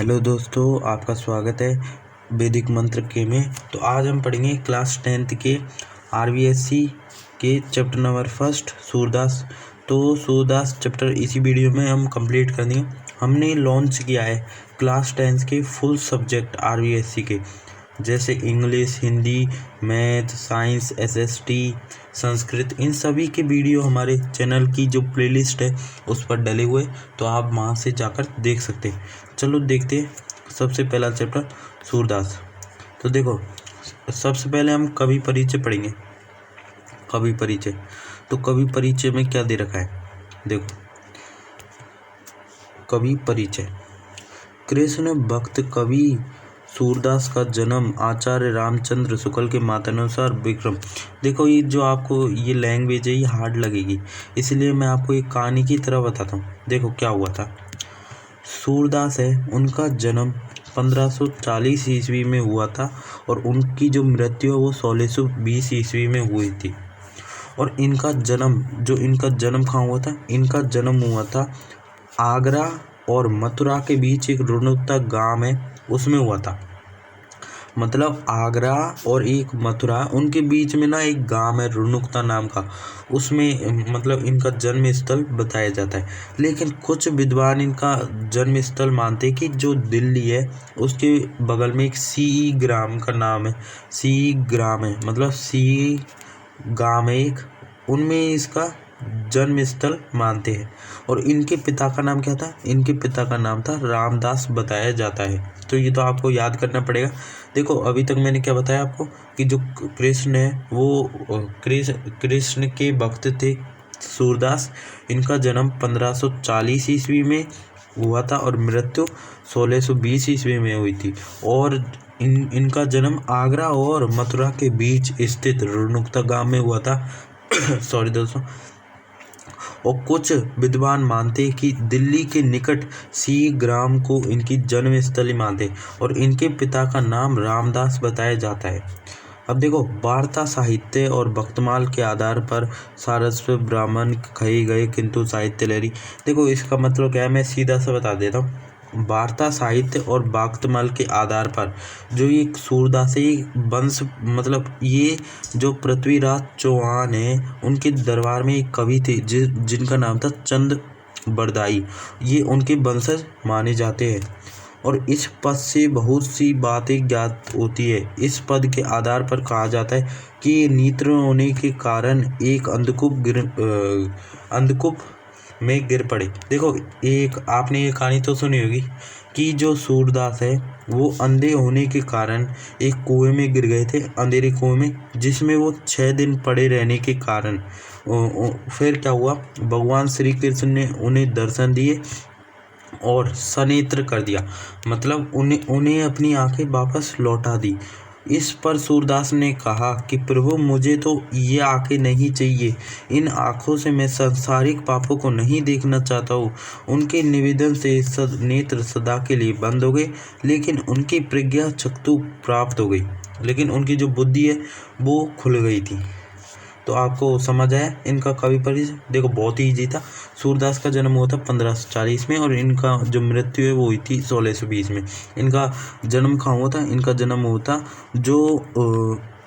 Hello दोस्तों, आपका स्वागत है वैदिक मंत्र के में। तो आज हम पढ़ेंगे क्लास 10th के आरबीएससी के चैप्टर नंबर 1 सूरदास। तो सूरदास चैप्टर इसी वीडियो में हम कंप्लीट कर देंगे। हमने लॉन्च किया है क्लास 10th के फुल सब्जेक्ट आरबीएससी के, जैसे English, Hindi, math, science, SST, Sanskrit, इन सभी के वीडियो हमारे चैनल की जो प्लेलिस्ट है उस पर डले हुए, तो आप वहां से जाकर देख सकते हैं। चलो देखते हैं सबसे पहला चैप्टर सूरदास। तो देखो, सबसे पहले हम कवि परिचय पढ़ेंगे। कवि परिचय, तो कवि परिचय में क्या दे रखा है, देखो। कवि परिचय। कृष्ण भक्त कवि सूरदास का जन्म आचार्य रामचंद्र शुक्ल के मतानुसार विक्रम। देखो, ये जो आपको ये लैंग्वेज है ये हार्ड लगेगी, इसलिए मैं आपको एक कहानी की तरह बताता हूँ। देखो क्या हुआ था। सूरदास है, उनका जन्म 1540 ईस्वी में हुआ था और उनकी जो मृत्यु है वो 1620 ईस्वी में हुई थी। और इनका जन्म कहाँ हुआ था? इनका जन्म हुआ था आगरा और मथुरा के बीच एक रुनुकता गांव है, उसमें हुआ था। मतलब आगरा और एक मथुरा, उनके बीच में ना एक गांव है रुनुकता नाम का, उसमें मतलब इनका जन्म स्थल बताया जाता है। लेकिन कुछ विद्वान इनका जन्म स्थल मानते हैं कि जो दिल्ली है उसके बगल में एक सी ग्राम का नाम है, सी ग्राम है, मतलब सी गांव है एक, उनमें इसका जन्म स्थल मानते हैं। और इनके पिता का नाम क्या था? इनके पिता का नाम था रामदास बताया जाता है। तो ये तो आपको याद करना पड़ेगा। देखो, अभी तक मैंने क्या बताया आपको कि जो कृष्ण है वो कृष्ण के भक्त थे सूरदास। इनका जन्म 1540 ईस्वी में हुआ था और मृत्यु 1620 ईस्वी में हुई थी। और इनका जन्म आगरा और मथुरा के बीच स्थित रुनुकता गांव में हुआ था। सॉरी दोस्तों। और कुछ विद्वान मानते हैं कि दिल्ली के निकट सी ग्राम को इनकी जन्म स्थली मानते, और इनके पिता का नाम रामदास बताया जाता है। अब देखो, वार्ता साहित्य और भक्तमाल के आधार पर सारस्वत ब्राह्मण कहे गए, किंतु साहित्य लहरी। देखो, इसका मतलब क्या है, मैं सीधा सा बता देता हूँ। वार्ता साहित्य और भक्तमाल के आधार पर जो ये सूरदासी वंश, मतलब ये जो पृथ्वीराज चौहान है उनके दरबार में एक कवि थे जिनका नाम था चंद बरदाई, ये उनके वंशज माने जाते हैं। और इस पद से बहुत सी बातें ज्ञात होती है। इस पद के आधार पर कहा जाता है कि नेत्र होने के कारण एक अंधकूप में गिर पड़े। देखो, एक आपने ये कहानी तो सुनी होगी कि जो सूरदास है वो अंधे होने के कारण एक कुएं में गिर गए थे, अंधेरे कुएं में, जिसमें वो 6 दिन पड़े रहने के कारण फिर क्या हुआ, भगवान श्री कृष्ण ने उन्हें दर्शन दिए और सनेत्र कर दिया, मतलब उन्हें अपनी आंखें वापस लौटा दी। इस पर सूरदास ने कहा कि प्रभु, मुझे तो ये आंखें नहीं चाहिए, इन आंखों से मैं सांसारिक पापों को नहीं देखना चाहता हूँ। उनके निवेदन से नेत्र सदा के लिए बंद हो गए, लेकिन उनकी प्रज्ञा चक्षु प्राप्त हो गई, लेकिन उनकी जो बुद्धि है वो खुल गई थी। तो आपको समझ आया इनका कवि परिचय। देखो, बहुत ही ईजी था। सूरदास का जन्म हुआ था 1540 में और इनका जो मृत्यु है वो हुई थी 1620 में। इनका जन्म कहाँ हुआ था? इनका जन्म हुआ था जो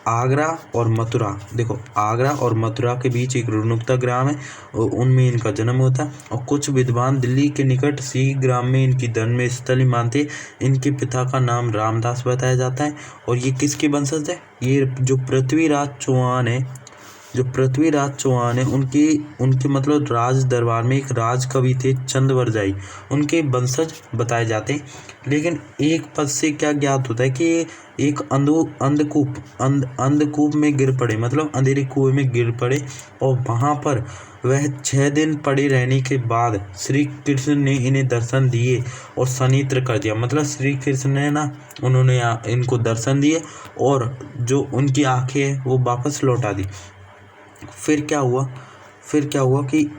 आगरा और मथुरा। देखो, आगरा और मथुरा के बीच एक रुनुकता ग्राम है, उनमें इनका जन्म हुआ था। और कुछ विद्वान दिल्ली के निकट सी ग्राम में इनकी जन्म स्थली मानते। इनके पिता का नाम रामदास बताया जाता है। और ये किसके वंशज है? ये जो पृथ्वीराज चौहान है उनके मतलब राज दरबार में एक राज कवि थे चंद बरदाई, उनके वंशज बताए जाते हैं। लेकिन एक पद से क्या ज्ञात होता है कि एक अंधकूप में गिर पड़े, मतलब अंधेरे कुएं में गिर पड़े, और वहां पर वह 6 दिन पड़े रहने के बाद श्री कृष्ण ने इन्हें दर्शन दिए और सनेत्र कर दिया। मतलब श्री कृष्ण ने ना उन्होंने इनको दर्शन दिए और जो उनकी आंखें हैं वो वापस लौटा दी। फिर क्या हुआ कि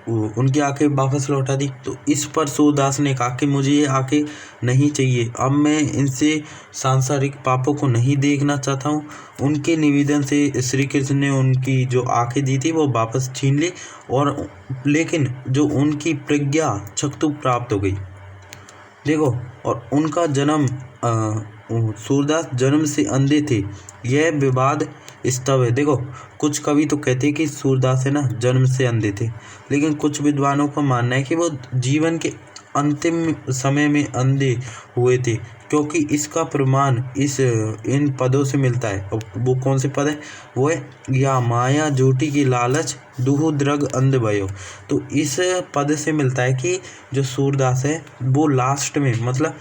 उनकी आंखें वापस लौटा दी। तो इस पर सूरदास ने कहा कि मुझे ये आंखें नहीं चाहिए, अब मैं इनसे सांसारिक पापों को नहीं देखना चाहता हूँ। उनके निवेदन से श्री कृष्ण ने उनकी जो आंखें दी थी वो वापस छीन ली, और लेकिन जो उनकी प्रज्ञा चक्षु प्राप्त हो गई। देखो, और उनका जन्म सूरदास जन्म से अंधे थे, यह विवाद स्तव है। देखो, कुछ कवि तो कहते हैं कि सूरदास है ना जन्म से अंधे थे, लेकिन कुछ विद्वानों का मानना है कि वो जीवन के अंतिम समय में अंधे हुए थे, क्योंकि इसका प्रमाण इन पदों से मिलता है। और वो कौन से पद है? वो है या माया झूठी की लालच दुहु द्रग अंध भयो। तो इस पद से मिलता है कि जो सूरदास है वो लास्ट में, मतलब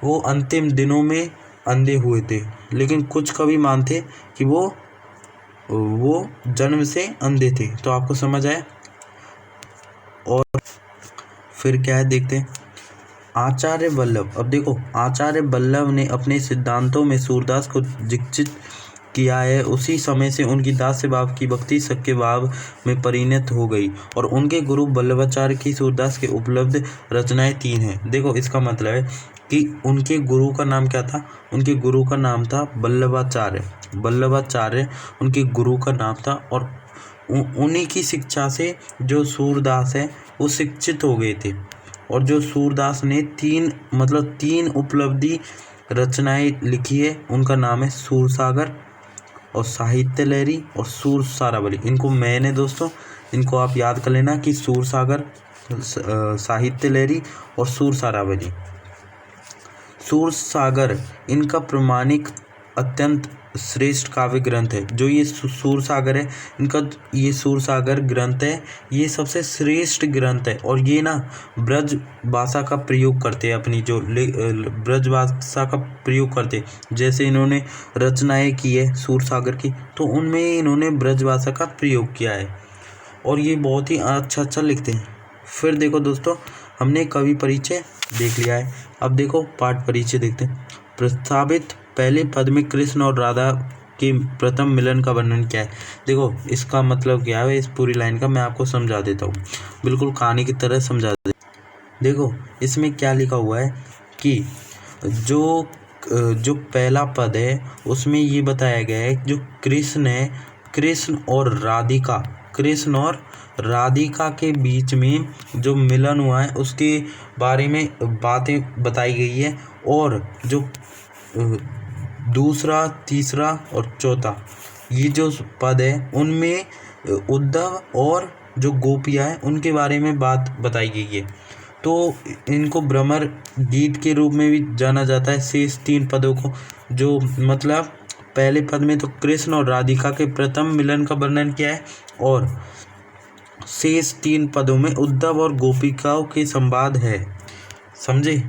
वो अंतिम दिनों में अंधे हुए थे, लेकिन कुछ कवि मानते कि वो जन्म से अंधे थे। तो आपको समझ आया। और फिर क्या है देखते हैं, आचार्य वल्लभ। अब देखो, आचार्य वल्लभ ने अपने सिद्धांतों में सूरदास को दीक्षित किया है। उसी समय से उनकी दास्य भाव की भक्ति सक्य भाव में परिणत हो गई, और उनके गुरु वल्लभाचार्य की सूरदास के उपलब्ध रचनाएं 3 हैं। देखो, इसका मतलब है कि उनके गुरु का नाम क्या था? उनके गुरु का नाम था वल्लभाचार्य। वल्लभाचार्य उनके गुरु का नाम था, और उन्हीं की शिक्षा से जो सूरदास है वो शिक्षित हो गए थे। और जो सूरदास ने 3 उपलब्धि रचनाएं लिखी है, उनका नाम है सूरसागर और साहित्य लहरी और सूर सारावली। इनको मैंने दोस्तों, इनको आप याद कर लेना कि सूरसागर, साहित्य लहरी और सूर सारावली। सूरसागर इनका प्रमाणिक अत्यंत श्रेष्ठ काव्य ग्रंथ है। जो ये सूरसागर है, इनका ये सूरसागर ग्रंथ है, ये सबसे श्रेष्ठ ग्रंथ है। और ये ना ब्रज भाषा का प्रयोग करते हैं, अपनी जो ब्रज भाषा का प्रयोग करते हैं। जैसे इन्होंने रचनाएं की है सूरसागर की, तो उनमें इन्होंने ब्रज भाषा का प्रयोग किया है, और ये बहुत ही अच्छा लिखते हैं। फिर देखो दोस्तों, हमने कवि परिचय देख लिया है। अब देखो पाठ परिचय देखते हैं। प्रस्तावित पहले पद में कृष्ण और राधा के प्रथम मिलन का वर्णन क्या है? देखो, इसका मतलब क्या है, इस पूरी लाइन का मैं आपको समझा देता हूँ, बिल्कुल कहानी की तरह समझा दे। देखो, इसमें क्या लिखा हुआ है कि जो पहला पद है उसमें ये बताया गया है जो कृष्ण है, कृष्ण और राधिका के बीच में जो मिलन हुआ है उसके बारे में बातें बताई गई है। और जो दूसरा, तीसरा और चौथा ये जो पद है उनमें उद्धव और जो गोपियाँ हैं उनके बारे में बात बताई गई है। तो इनको भ्रमर गीत के रूप में भी जाना जाता है, शेष 3 पदों को। जो मतलब पहले पद में तो कृष्ण और राधिका के प्रथम मिलन का वर्णन किया है, और शेष 3 पदों में उद्धव और गोपिकाओं के संवाद है। समझे?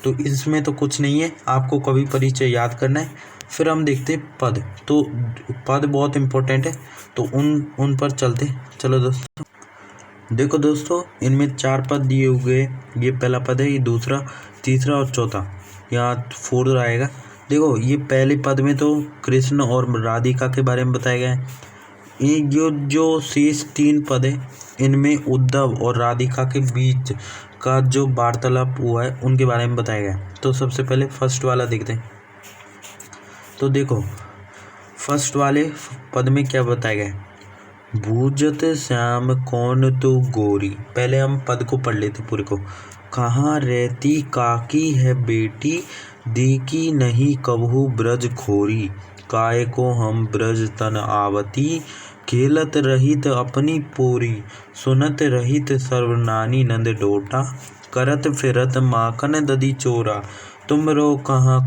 तो इसमें तो कुछ नहीं है, आपको कवि परिचय याद करना है। फिर हम देखते हैं पद। तो पद बहुत इम्पोर्टेंट है, तो उन पर चलते। चलो दोस्तों, देखो दोस्तों, इनमें 4 पद दिए हुए। ये पहला पद है, ये दूसरा, तीसरा और चौथा, यहाँ 4 आएगा। देखो, ये पहले पद में तो कृष्ण और राधिका के बारे में बताया गया है। ये जो शेष 3 पद है इनमें उद्धव और राधिका के बीच का जो वार्तालाप हुआ है उनके बारे में बताया गया है। तो सबसे पहले फर्स्ट वाला देखते हैं। तो देखो, फर्स्ट वाले पद में क्या बताया गया है? बूझत श्याम कौन तू गोरी। पहले हम पद को पढ़ लेते पूरे को। कहाँ रहती काकी है बेटी, देखी नहीं कबहू ब्रज खोरी। काय को हम ब्रज तन आवती, खेलत रहित अपनी पोरी। सुनत रहित सर्वनानी नंद डोटा, करत फिरत माखन दधी चोरा। तुम रो कहाँ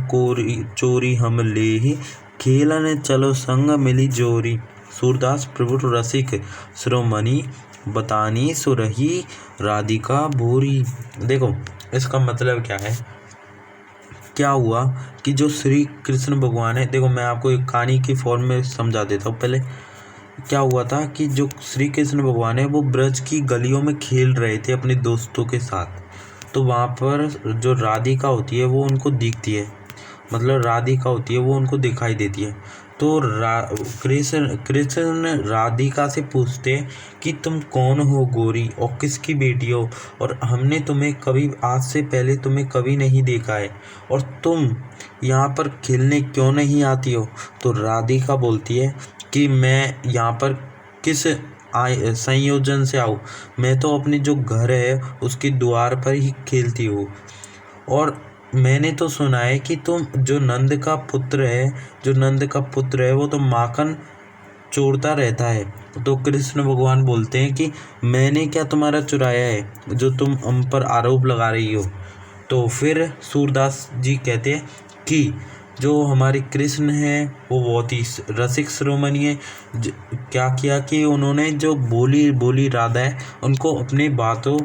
चोरी हम लेहि, खेलन चलो संग मिली जोरी। सूरदास प्रभु रसिक शिरोमणि, बतानी सुरही राधिका भूरी। देखो, इसका मतलब क्या है? क्या हुआ कि जो श्री कृष्ण भगवान है, देखो मैं आपको एक कहानी की फॉर्म में समझा देता हूँ। पहले क्या हुआ था कि जो श्री कृष्ण भगवान है वो ब्रज की गलियों में खेल रहे थे अपने दोस्तों के साथ। तो वहाँ पर जो राधिका होती है वो उनको दिखती है, मतलब राधिका होती है वो उनको दिखाई देती है। तो कृष्ण राधिका से पूछते कि तुम कौन हो गोरी और किसकी बेटी हो, और हमने तुम्हें कभी, आज से पहले तुम्हें कभी नहीं देखा है, और तुम यहाँ पर खेलने क्यों नहीं आती हो। तो राधिका बोलती है कि मैं यहाँ पर किस संयोजन से आऊँ, मैं तो अपने जो घर है उसके द्वार पर ही खेलती हूँ। और मैंने तो सुना है कि तुम जो नंद का पुत्र है वो तो माखन चोरता रहता है। तो कृष्ण भगवान बोलते हैं कि मैंने क्या तुम्हारा चुराया है जो तुम हम पर आरोप लगा रही हो। तो फिर सूरदास जी कहते हैं कि जो हमारे कृष्ण हैं वो बहुत ही रसिक शिरोमणि है। क्या किया कि उन्होंने जो बोली राधा है उनको अपनी बातों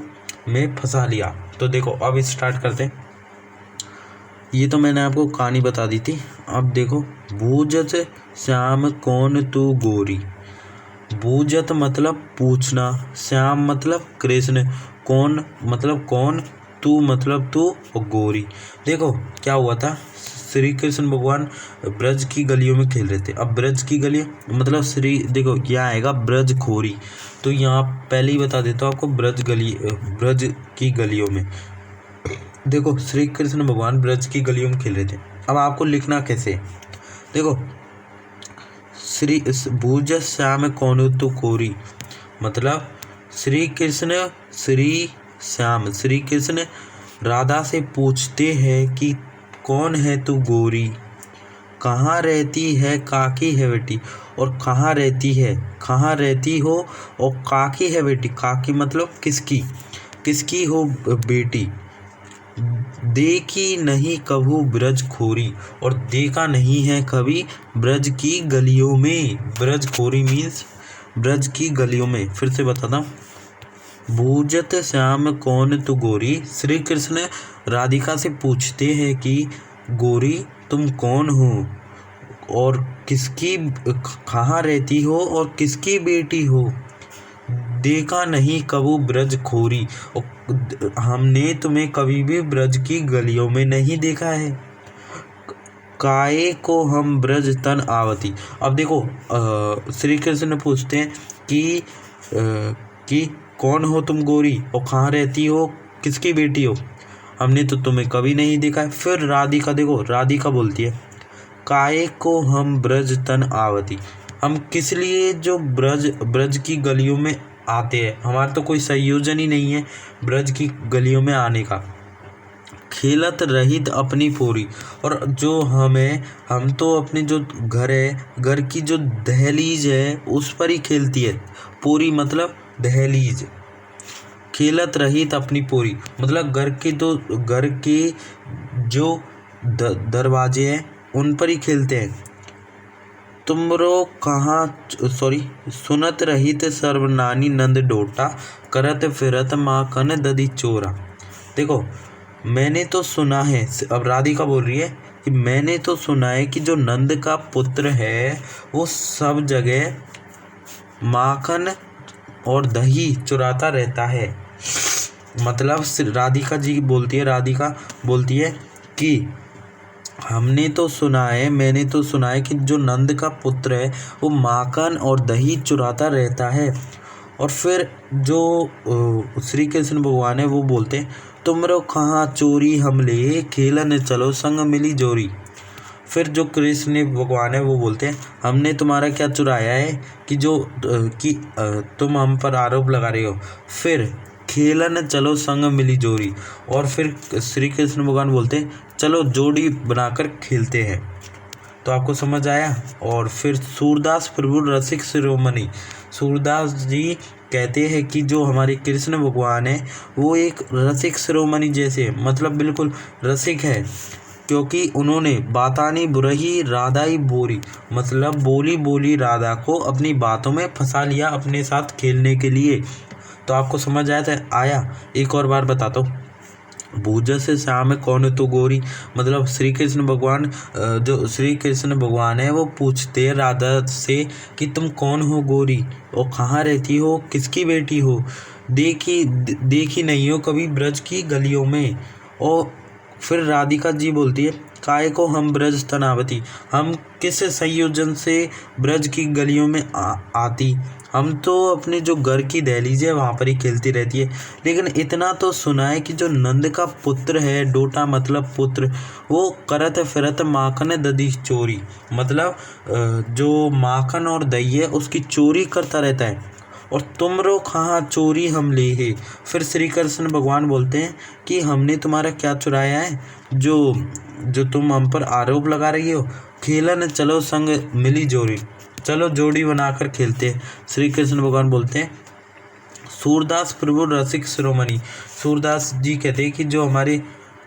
में फंसा लिया। तो देखो अब स्टार्ट करते हैं। ये तो मैंने आपको कहानी बता दी थी। अब देखो, बूझत श्याम कौन तू गोरी। बूझत मतलब पूछना, श्याम मतलब कृष्ण, कौन मतलब कौन, तू मतलब तू, और गोरी। देखो क्या हुआ था, श्री कृष्ण भगवान ब्रज की गलियों में खेल रहे थे। अब ब्रज की गलियाँ मतलब देखो यहाँ आएगा ब्रज खोरी। तो यहाँ पहले ही बता देता हूँ आपको, ब्रज की गलियों में देखो श्री कृष्ण भगवान ब्रज की गलियों में खेल रहे थे। अब आपको लिखना कैसे, देखो श्री भूज श्याम कौन तू कोरी, मतलब श्री कृष्ण राधा से पूछते हैं कि कौन है तू गोरी, कहाँ रहती है काकी है बेटी, और कहाँ रहती हो और काकी है बेटी। काकी मतलब किसकी हो बेटी। देखी नहीं कभू ब्रज खोरी, और देखा नहीं है कभी ब्रज की गलियों में। ब्रज खोरी मीन्स ब्रज की गलियों में। फिर से बताता हूँ, बूझत श्याम कौन तू गोरी। श्री कृष्ण राधिका से पूछते हैं कि गोरी तुम कौन हो और कहाँ रहती हो और किसकी बेटी हो। देखा नहीं कबू ब्रज खोरी, और हमने तुम्हें कभी भी ब्रज की गलियों में नहीं देखा है। काये को हम ब्रज तन आवती। अब देखो श्री कृष्ण पूछते हैं कि कौन हो तुम गोरी और कहाँ रहती हो, किसकी बेटी हो, हमने तो तुम्हें कभी नहीं देखा है। फिर राधिका बोलती है, काये को हम ब्रज तन आवती, हम किस लिए जो ब्रज की गलियों में आते हैं, हमारा तो कोई संयोजन ही नहीं है ब्रज की गलियों में आने का। खेलत रहित अपनी पोरी, और जो हम तो अपने जो घर की जो दहलीज है उस पर ही खेलती है। पोरी मतलब दहलीज। खेलत रहित अपनी पोरी मतलब घर के जो दरवाजे हैं उन पर ही खेलते हैं। तुमरो सुनत रहित सर्वनानी नंद डोटा, करत फिरत माखन दधी चोरा। देखो मैंने तो सुना है, अब राधिका बोल रही है कि मैंने तो सुना है कि जो नंद का पुत्र है वो सब जगह माखन और दही चुराता रहता है। मतलब राधिका बोलती है कि मैंने तो सुना है कि जो नंद का पुत्र है वो माखन और दही चुराता रहता है। और फिर जो श्री कृष्ण भगवान है वो बोलते हैं, तुमरो कहाँ चोरी हमले, खेलन चलो संग मिली जोरी। फिर जो कृष्ण भगवान है वो बोलते हैं, हमने तुम्हारा क्या चुराया है कि तुम हम पर आरोप लगा रहे हो। फिर खेलन चलो संग मिली जोड़ी, और फिर श्री कृष्ण भगवान बोलते हैं चलो जोड़ी बनाकर खेलते हैं। तो आपको समझ आया। और फिर सूरदास प्रभु रसिक शिरोमणि, सूरदास जी कहते हैं कि जो हमारे कृष्ण भगवान है वो एक रसिक शिरोमणि जैसे, मतलब बिल्कुल रसिक है, क्योंकि उन्होंने बातानी बुरही राधाई बोरी, मतलब बोली राधा को अपनी बातों में फंसा लिया अपने साथ खेलने के लिए। तो आपको समझ आया। एक और बार बताता हूँ, बूझ से श्याम कौन तो गोरी, मतलब श्री कृष्ण भगवान है वो पूछते हैं राधा से कि तुम कौन हो गोरी और कहाँ रहती हो, किसकी बेटी हो, देखी नहीं हो कभी ब्रज की गलियों में। और फिर राधिका जी बोलती है, काय को हम ब्रज तनावती, हम किस संयोजन से ब्रज की गलियों में आती, हम तो अपने जो घर की दहलीज है वहाँ पर ही खेलती रहती है। लेकिन इतना तो सुना है कि जो नंद का पुत्र है, डोटा मतलब पुत्र, वो करत फिरत माखन दधी चोरी, मतलब जो माखन और दही है उसकी चोरी करता रहता है। और तुमरो कहाँ चोरी हम ले है। फिर श्री कृष्ण भगवान बोलते हैं कि हमने तुम्हारा क्या चुराया है जो जो तुम हम पर आरोप लगा रही हो। खेलन चलो संग मिली जोड़ी, चलो जोड़ी बनाकर खेलते हैं। श्री कृष्ण भगवान बोलते हैं सूरदास प्रभु रसिक शिरोमणि। सूरदास जी कहते हैं कि जो हमारे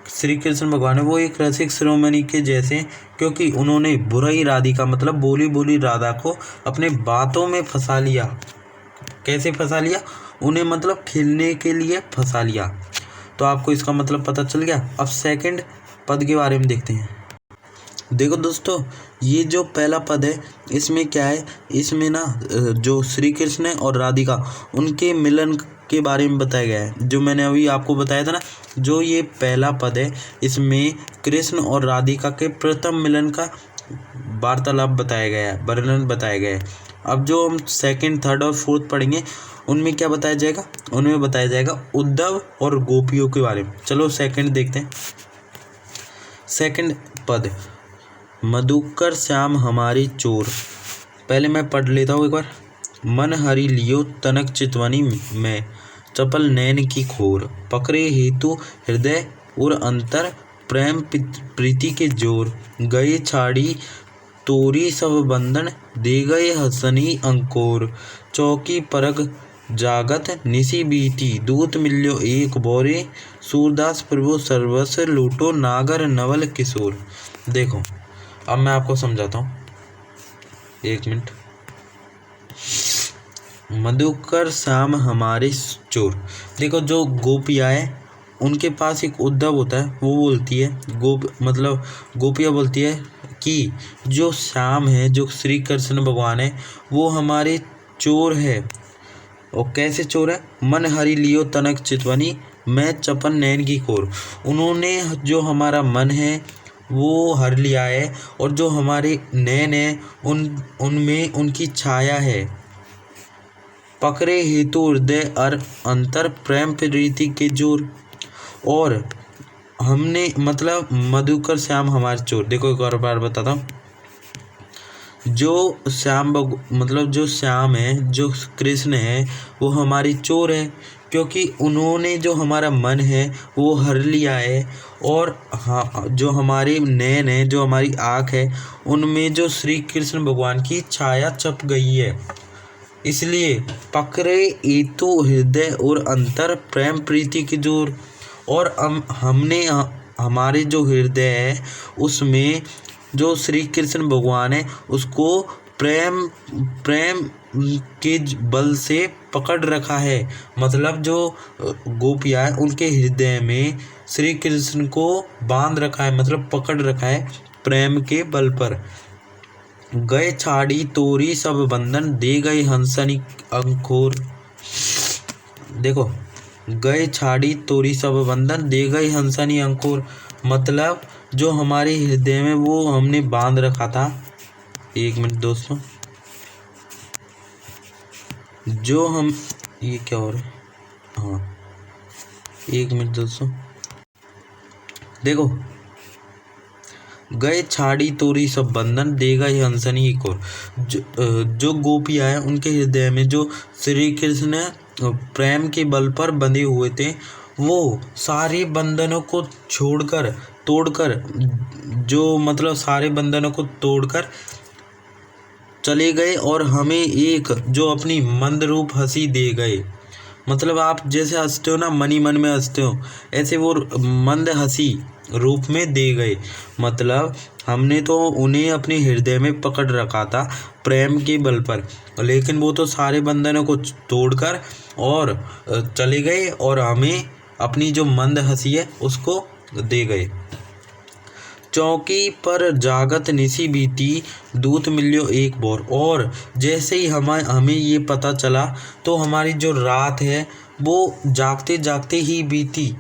श्री कृष्ण भगवान है वो एक रसिक शिरोमणि के जैसे हैं, क्योंकि उन्होंने बुराई राधिका मतलब बोली बोली राधा को अपने बातों में फंसा लिया। कैसे फंसा लिया? उन्हें मतलब खेलने के लिए फंसा लिया। तो आपको इसका मतलब पता चल गया। अब सेकंड पद के बारे में देखते हैं। देखो दोस्तों, ये जो पहला पद है इसमें क्या है, इसमें ना जो श्री कृष्ण है और राधिका उनके मिलन के बारे में बताया गया है। जो मैंने अभी आपको बताया था ना, जो ये पहला पद है इसमें कृष्ण और राधिका के प्रथम मिलन का वार्तालाप बताया गया है, वर्णन बताया गया है। अब जो हम सेकंड, थर्ड और फोर्थ पढ़ेंगे उनमें क्या बताया जाएगा? उनमें बताया जाएगा उद्धव और गोपियों के बारे में। चलो सेकंड देखते हैं। सेकंड पद, मधुकर श्याम हमारी चोर। पहले मैं पढ़ लेता हूँ एक बार। मन हरि लियो तनक चितवनी में, चपल नैन की खोर, पकड़े हेतु हृदय और अंतर, प्रेम प्रीति के जोर, गए छाड़ी तोरी सब बंधन, दे गए हसनी अंकोर, चौकी परग जागत निसी बीती, दूत मिल्यो एक बोरे, सूरदास प्रभु सर्वस्व लूटो, नागर नवल किशोर। देखो अब मैं आपको समझाता हूँ, एक मिनट। मधुकर श्याम हमारे चोर। देखो जो गोपियाँ है उनके पास एक उद्धव होता है, वो बोलती है गोपियाँ बोलती है कि जो श्याम है, जो श्री कृष्ण भगवान है, वो हमारे चोर है। और कैसे चोर है? मन हरि लियो तनक चितवनी, मैं चपन नैन की खोर। उन्होंने जो हमारा मन है वो हर लिया है, और जो हमारे नैन है उनमें उनकी छाया है। पकड़े हेतु हृदय और अंतर, प्रेम प्रीति के जोर। और हमने मतलब मधुकर श्याम हमारे चोर। देखो एक और बार बताता हूँ। जो श्याम जो श्याम है, जो कृष्ण है, वो हमारी चोर है, क्योंकि उन्होंने जो हमारा मन है वो हर लिया है। और हाँ, जो हमारे नैन है, जो हमारी आँख है, उनमें जो श्री कृष्ण भगवान की छाया छप गई है। इसलिए पकड़े एतु हृदय और अंतर, प्रेम प्रीति की जोर। और हमने हमारे जो हृदय है उसमें जो श्री कृष्ण भगवान है उसको प्रेम के बल से पकड़ रखा है। मतलब जो गोपियाँ है उनके हृदय में श्री कृष्ण को बांध रखा है, मतलब पकड़ रखा है प्रेम के बल पर। गए छाड़ी तोरी सब बंधन, दे गए हंसनी अंकुर। देखो, गए छाड़ी तोरी सब बंधन, दे गए हंसनी अंकुर, मतलब जो हमारे हृदय में वो हमने बांध रखा था। एक मिनट दोस्तों, जो हम ये क्या हो रहा है? हाँ एक मिनट दोस्तों, देखो, गए छाड़ी तोरी सब बंधन, दे गए हंसनी एक और। जो गोपियाँ हैं उनके हृदय में जो श्री कृष्ण प्रेम के बल पर बंधे हुए थे, वो सारे बंधनों को तोड़कर जो मतलब सारे बंधनों को तोड़कर चले गए और हमें एक जो अपनी मंद रूप हंसी दे गए। मतलब आप जैसे हंसते हो ना, मन ही मन में हंसते हो, ऐसे वो मंद हंसी रूप में दे गए। मतलब हमने तो उन्हें अपने हृदय में पकड़ रखा था प्रेम के बल पर, लेकिन वो तो सारे बंधनों को तोड़कर और चले गए और हमें अपनी जो मंद हंसी है उसको दे गए। चौकी पर जागत निसी बीती, दूत मिलियो एक बोर। और जैसे ही हमें ये पता चला तो हमारी जो रात है वो जागते जागते ही बीती,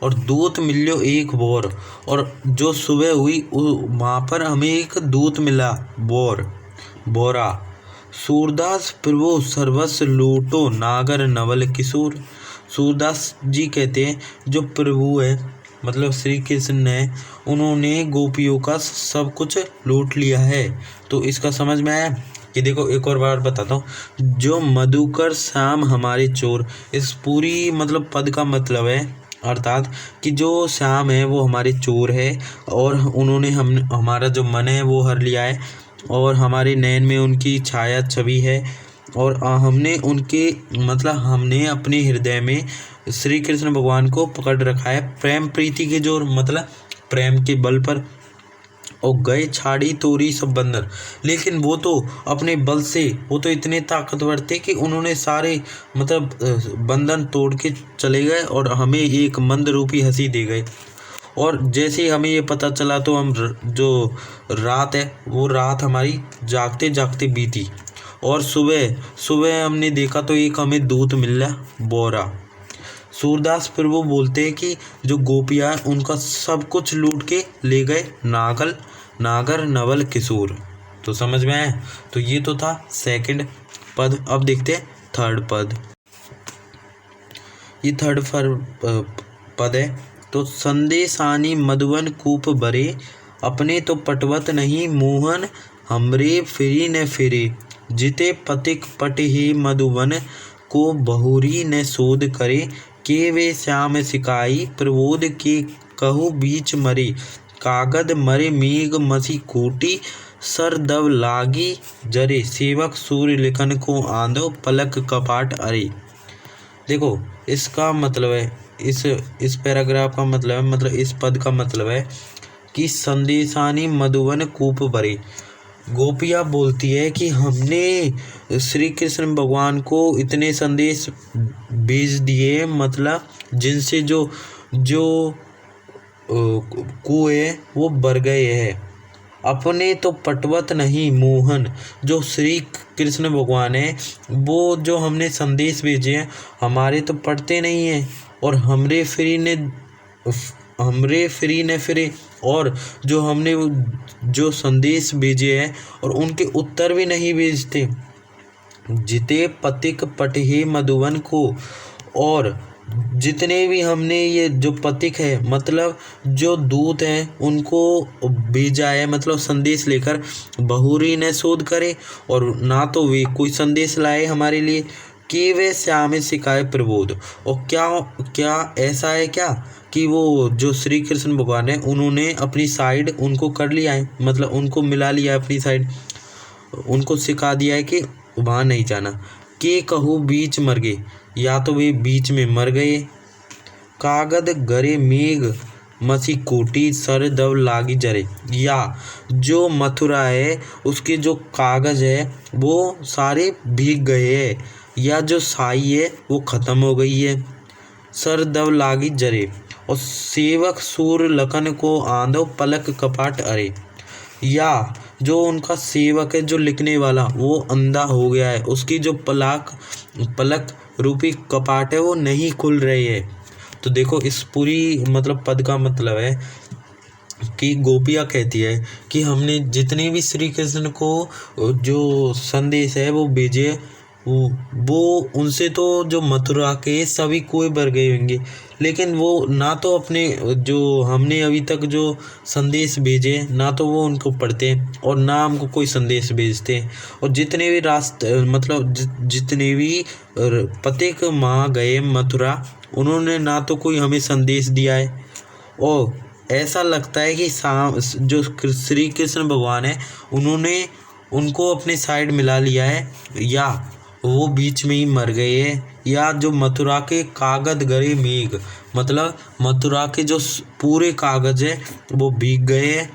और दूत मिलियो एक बोर। और जो सुबह हुई वहाँ पर हमें एक दूत मिला, बोरा। सूरदास प्रभु सर्वस्व लूटो, नागर नवल किशोर। सूरदास जी कहते हैं जो प्रभु है मतलब श्री कृष्ण ने, उन्होंने गोपियों का सब कुछ लूट लिया है। तो इसका समझ में आया। कि देखो एक और बार बताता हूँ, जो मधुकर श्याम हमारे चोर, इस पूरी मतलब पद का मतलब है अर्थात कि जो श्याम है वो हमारे चोर है और उन्होंने हमारा जो मन है वो हर लिया है और हमारे नयन में उनकी छाया छवि है और हमने उनके मतलब हमने अपने हृदय में श्री कृष्ण भगवान को पकड़ रखा है प्रेम प्रीति के जोर, मतलब प्रेम के बल पर, और गए छाड़ी तोरी सब बंधन। लेकिन वो तो अपने बल से, वो तो इतने ताकतवर थे कि उन्होंने सारे मतलब बंधन तोड़ के चले गए और हमें एक मंद रूपी हंसी दे गए। और जैसे ही हमें ये पता चला तो हम जो रात है वो रात हमारी जागते जागते बीती और सुबह सुबह हमने देखा तो एक हमें दूत मिल रहा बोरा। सूरदास फिर वो बोलते हैं कि जो गोपियाँ उनका सब कुछ लूट के ले गए नागर नवल किशोर। तो समझ में आया। तो ये तो था सेकंड पद। अब देखते हैं थर्ड पद। ये थर्ड पद है। तो संदेशानी मधुवन कूप बरे, अपने तो पटवत नहीं मोहन, हमरे फिरी न फिरे, जिते पतिक पट ही मधुवन को बहुरी न शोध करे, के वे श्याम सिकाई प्रबोध के कहु बीच मरे, कागद मरे मेघ मसी कोटि, सर दब लागी जरे, सेवक सूर्य लिखन को आंधो पलक कपाट अरे। देखो इसका मतलब है, इस पैराग्राफ का मतलब है, मतलब इस पद का मतलब है कि संदेशानी मधुवन कूप भरे। गोपियाँ बोलती है कि हमने श्री कृष्ण भगवान को इतने संदेश भेज दिए, मतलब जिनसे जो कुएं वो भर गए हैं। अपने तो पटवत नहीं मोहन, जो श्री कृष्ण भगवान है वो जो हमने संदेश भेजे हैं हमारे तो पढ़ते नहीं हैं, और हमरे फ्री ने फिरे, और जो हमने जो संदेश भेजे हैं और उनके उत्तर भी नहीं भेजते। जिते पथिक पटहे मधुवन को, और जितने भी हमने ये जो पथिक है मतलब जो दूत हैं उनको भेजा है, मतलब संदेश लेकर, बहुरी ने शोध करे, और ना तो वे कोई संदेश लाए हमारे लिए, कि वे श्याम सिखाए प्रबोध। और क्या ऐसा है क्या कि वो जो श्री कृष्ण भगवान है उन्होंने अपनी साइड उनको कर लिया है, मतलब उनको मिला लिया है अपनी साइड, उनको सिखा दिया है कि वहाँ नहीं जाना। के कहूँ बीच मर गए, या तो वे बीच में मर गए। कागद गरे मेघ मसी कोटी, सर दब लागी जरे, या जो मथुरा है उसके जो कागज है वो सारे भीग गए हैं, या जो साई है वो ख़त्म हो गई है। सर दब लागी जरे, और सेवक सूर लखन को आंधो पलक कपाट अरे, या जो उनका सेवक है जो लिखने वाला वो अंधा हो गया है, उसकी जो पलक रूपी कपाट है वो नहीं खुल रही है। तो देखो इस पूरी मतलब पद का मतलब है कि गोपियाँ कहती है कि हमने जितने भी श्री कृष्ण को जो संदेश है वो भेजे, वो उनसे तो जो मथुरा के सभी कुएं भर गए होंगे, लेकिन वो ना तो अपने जो हमने अभी तक जो संदेश भेजे ना तो वो उनको पढ़ते हैं और ना हमको कोई संदेश भेजते हैं। और जितने भी रास्ते मतलब जितने भी पथिक माँ गए मथुरा, उन्होंने ना तो कोई हमें संदेश दिया है, और ऐसा लगता है कि जो श्री कृष्ण भगवान है उन्होंने उनको अपने साइड मिला लिया है, या वो बीच में ही मर गए हैं, या जो मथुरा के कागद गरे मेघ, मतलब मथुरा के जो पूरे कागज है वो भीग गए हैं,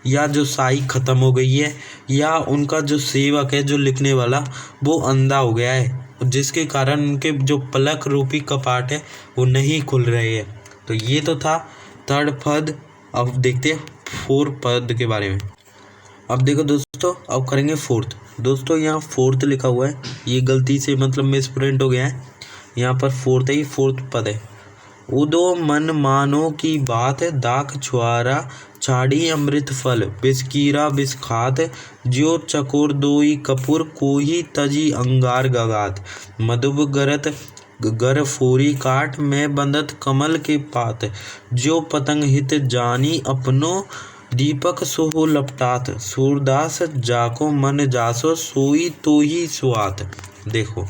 या जो साई ख़त्म हो गई है, या उनका जो सेवक है जो लिखने वाला वो अंधा हो गया है, जिसके कारण उनके जो पलक रूपी कपाट है वो नहीं खुल रहे हैं। तो ये तो था थर्ड पद। अब देखते हैं फोर्थ पद के बारे में। अब देखो दोस्तों, अब करेंगे फोर्थ। दोस्तों यहाँ फोर्थ लिखा हुआ है, ये गलती से मतलब मिसप्रिंट हो गया है, यहाँ पर फोर्थ है, ये फोर्थ पद है। उदो मन मानो की बात, दाख छुआरा छाड़ी अमृत फल, बिस्कीरा बिस्खात, ज्यो चकोर दोई कपूर, कोही तजी अंगार गगात, मधुब गरत गर फोरी काट, में बंदत कमल के पात, जो पतंग हित जानी अपनो, दीपक सोहो लपटात, सूरदास जाको मन जासो, सोई तो ही सुआत। देखो,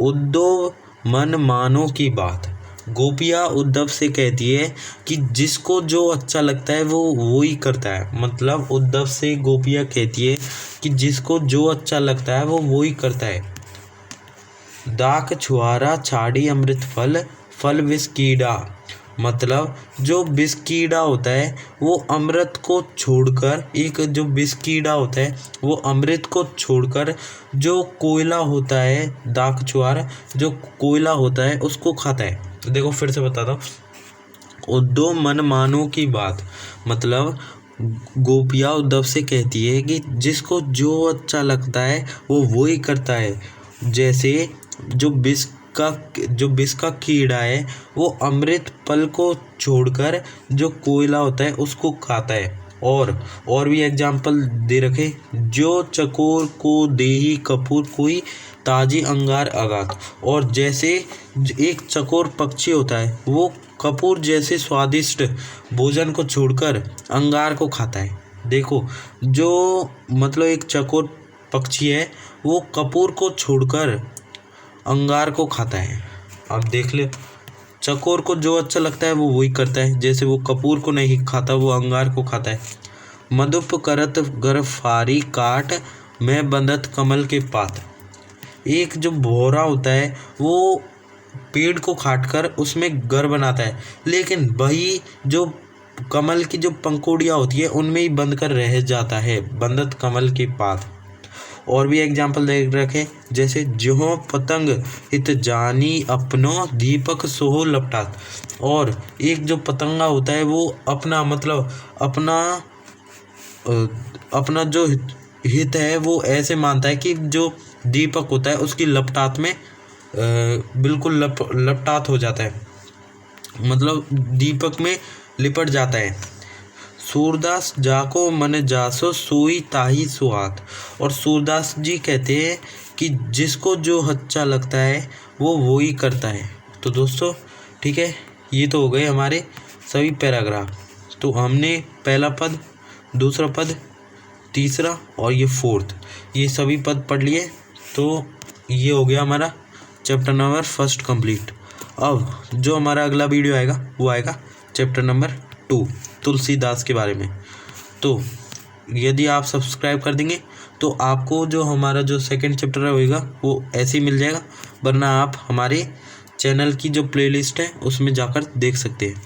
उद्धव मन मानो की बात। गोपियाँ उद्धव से कहती है कि जिसको जो अच्छा लगता है वो ही करता है। मतलब उद्धव से गोपियाँ कहती है कि जिसको जो अच्छा लगता है वो ही करता है। दाक छुआरा छाड़ी अमृत फल, फल विष कीड़ा। मतलब जो विष कीड़ा होता है वो अमृत को छोड़कर, एक जो विष कीड़ा होता है वो अमृत को छोड़कर जो कोयला होता है, दाक छुआरा जो कोयला होता है उसको खाता है। देखो फिर से बताता हूँ, उद्धव मन मानो की बात। मतलब गोपियाँ उद्धव से कहती है कि जिसको जो अच्छा लगता है वो ही करता है। जैसे जो विष का कीड़ा है वो अमृत फल को छोड़कर जो कोयला होता है उसको खाता है। और भी एग्जाम्पल दे रखे, जो चकोर को देही कपूर, कोई ताजी अंगार आगात। और जैसे एक चकोर पक्षी होता है वो कपूर जैसे स्वादिष्ट भोजन को छोड़कर अंगार को खाता है। देखो, जो मतलब एक चकोर पक्षी है वो कपूर को छोड़कर अंगार को खाता है। अब देख ले, चकोर को जो अच्छा लगता है वो वही करता है। जैसे वो कपूर को नहीं खाता, वो अंगार को खाता है। मधुप करत गरफारी काट, मैं बंधत कमल के पात। एक जो भौरा होता है वो पेड़ को काटकर उसमें घर बनाता है, लेकिन वही जो कमल की जो पंखुड़ियाँ होती है उनमें ही बंद कर रह जाता है, बंधत कमल के पात। और भी एग्जाम्पल दे रखे, जैसे ज्यों पतंग हित जानी अपनो, दीपक सोहो लपटात। और एक जो पतंगा होता है वो अपना मतलब अपना जो हित है वो ऐसे मानता है कि जो दीपक होता है उसकी लपटात में बिल्कुल लपटात हो जाता है, मतलब दीपक में लिपट जाता है। सूरदास जाको मन जासो, सोई ताही सुहात। और सूरदास जी कहते हैं कि जिसको जो अच्छा लगता है वो ही करता है। तो दोस्तों ठीक है, ये तो हो गए हमारे सभी पैराग्राफ। तो हमने पहला पद, दूसरा पद, तीसरा और ये फोर्थ, ये सभी पद पढ़ लिए। तो ये हो गया हमारा चैप्टर नंबर 1 कंप्लीट। अब जो हमारा अगला वीडियो आएगा वो आएगा चैप्टर नंबर 2 तुलसीदास के बारे में। तो यदि आप सब्सक्राइब कर देंगे तो आपको जो हमारा जो सेकंड चैप्टर होएगा वो ऐसे ही मिल जाएगा, वरना आप हमारे चैनल की जो प्लेलिस्ट है उसमें जाकर देख सकते हैं।